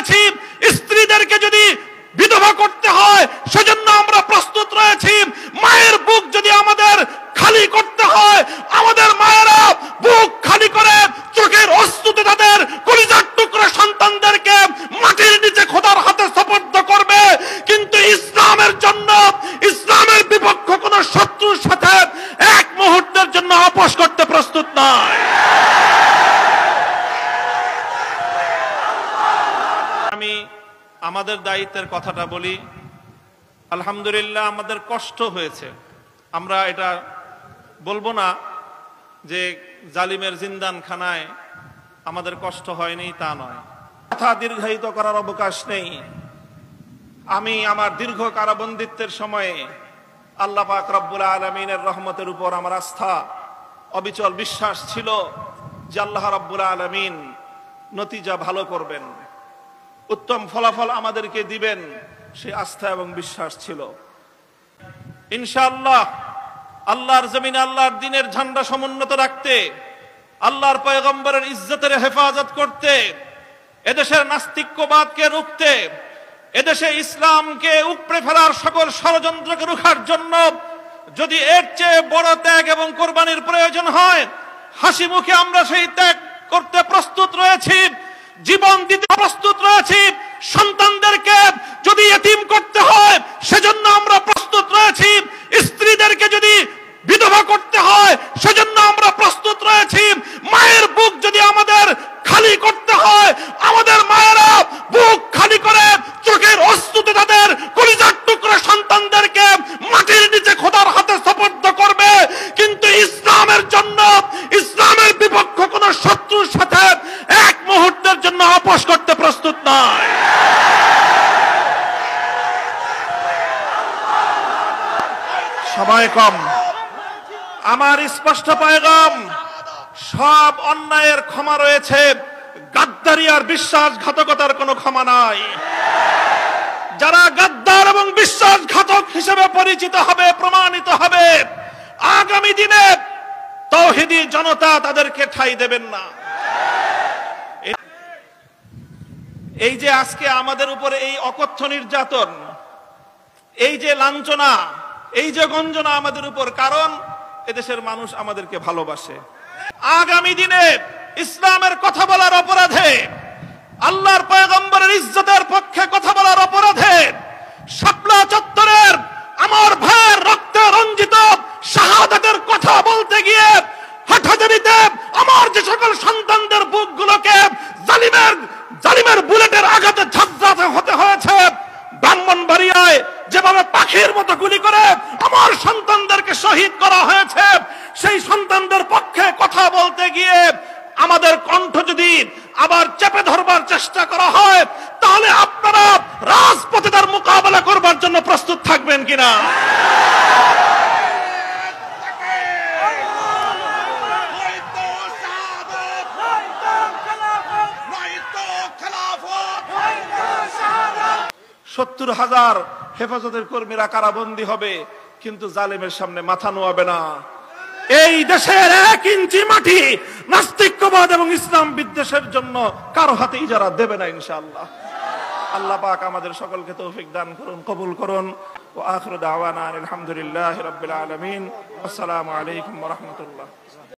রয়েছি। স্ত্রীদেরকে যদি বিধবা করতে হয় সেজন্য আমরা প্রস্তুত রয়েছি। মায়ের বুক যদি আমাদের খালি করতে হয়, আমাদের মায়েরা বুক খালি করে চোখের অশ্রুতে তাদের কলিজার টুকরা সন্তানদেরকে মাটির নিচে খোদার হাতে সুপর্দ করবে। কিন্তু ইসলামের জন্য, ইসলামের বিপক্ষ কোন শত্রুর সাথে এক মুহূর্তের জন্য আপোষ করতে প্রস্তুত নয়। আমি আমাদের দায়িত্বের কথাটা বলি। আলহামদুলিল্লাহ আমাদের কষ্ট হয়েছে, আমরা এটা বলবো না যে জালিমের জিন্দানখানায় আমাদের কষ্ট হয়নি, তা নয়। কথা দীর্ঘায়িত করার অবকাশ নেই। আমি আমার দীর্ঘ কারাবন্দিত্বের সময়ে আল্লাহ পাক রব্বুল আলামিনের রহমতের উপর আমার আস্থা, অবিচল বিশ্বাস ছিল যে আল্লাহ রব্বুল আলামিন নতিজা ভালো করবেন, উত্তম ফলাফল আমাদেরকে দিবেন, সে আস্থা এবং বিশ্বাস ছিল। ইনশাআল্লাহ আল্লাহর জমিনে আল্লাহর দ্বীনের ঝান্ডা সমুন্নত রাখতে, আল্লাহর পয়গম্বরের ইজ্জতের হেফাজত করতে, এদেশের নাস্তিক্যবাদকে রুখতে, এদেশে ইসলামকে উপড়ে ফেলার সকল ষড়যন্ত্রকে রুখার জন্য যদি এর চেয়ে বড় ত্যাগ এবং কোরবানির প্রয়োজন হয়, হাসি মুখে আমরা সেই ত্যাগ করতে প্রস্তুত রয়েছি, জীবন দিতে প্রস্তুত রয়েছি। সন্তানদেরকে যদি এতিম করতে হয় সেজন্য আমরা প্রস্তুত রয়েছি। স্ত্রীদেরকে যদি বিধবা করতে হয় সেজন্য আমরা প্রস্তুত রয়েছি। মায়ের বুক যদি আমাদের খালি করতে হয়, আমাদের মায়েরা বুক খালি করে চোখের অশ্রুতে তাদের কলিজার টুকরা সন্তানদেরকে মাটির নিচে খোদার হাতে সুপর্দ করবে। কিন্তু ইসলামের জন্য, ইসলামের বিপক্ষ কোন শত্রুর সাথে এক মুহূর্তের জন্য আপোষ করতে প্রস্তুত নয়। সময় কম, আমার স্পষ্ট পয়গাম, সব অন্যায়ের ক্ষমা রয়েছে, গাদ্দারি আর বিশ্বাসঘাতকতার কোনো ক্ষমা নাই। যারা গাদ্দার এবং বিশ্বাসঘাতক হিসেবে পরিচিত হবে, প্রমাণিত হবে, আগামী দিনে তাওহীদি জনতা তাদেরকে ঠাঁই দেবেন না। এই যে আজকে আমাদের উপরে এই অকথ্য নির্যাতন, এই যে লাঞ্ছনা, এই যে গঞ্জনা আমাদের উপর, কারণ এদেশের মানুষ আমাদেরকে ভালোবাসে। আগামী দিনে ইসলামের কথা বলার অপরাধে, আল্লাহর পয়গম্বরের ইজ্জতের পক্ষে কথা বলার অপরাধে, শাপলা চত্বরের আমার ভাইয়ের রক্তে রঞ্জিত শাহাদাতের কথা বলতে গিয়ে হাটহাজারীতে আমার যে সকল সন্তানদের বুকগুলোকে জালিমের বুলেটের আঘাতে ঝাঁঝরাতে হতে হয়েছে, ব্রাহ্মণবাড়িয়ায় যেভাবে পাখির মতো গুলি করে আমার সন্তানদেরকে শহীদ করা হয়েছে, সেই সন্তানদের পক্ষে কথা বলতে গিয়ে আমাদের কণ্ঠ যদি আবার চেপে ধরবার চেষ্টা করা হয়, তাহলে আপনারা রাজপথে তার মোকাবেলা করবার জন্য প্রস্তুত থাকবেন কিনা? সত্তর হাজার হেফাজতের কর্মীরা কারাবন্দী হবে, কিন্তু জালেমের সামনে মাথা নোয়াবে না। এই দেশের 1 ইঞ্চি মাটি নাস্তিক্যবাদ এবং ইসলাম বিদ্বেষের জন্য কারো হাতে ইজারা দেবে না ইনশাআল্লাহ। আল্লাহ পাক আমাদের সকলকে তৌফিক দান করুন, কবুল করুন। ওয়া আখিরু দাওয়ানা আলহামদুলিল্লাহি রাব্বিল আলামিন। আসসালামু আলাইকুম ওয়া রাহমাতুল্লাহ।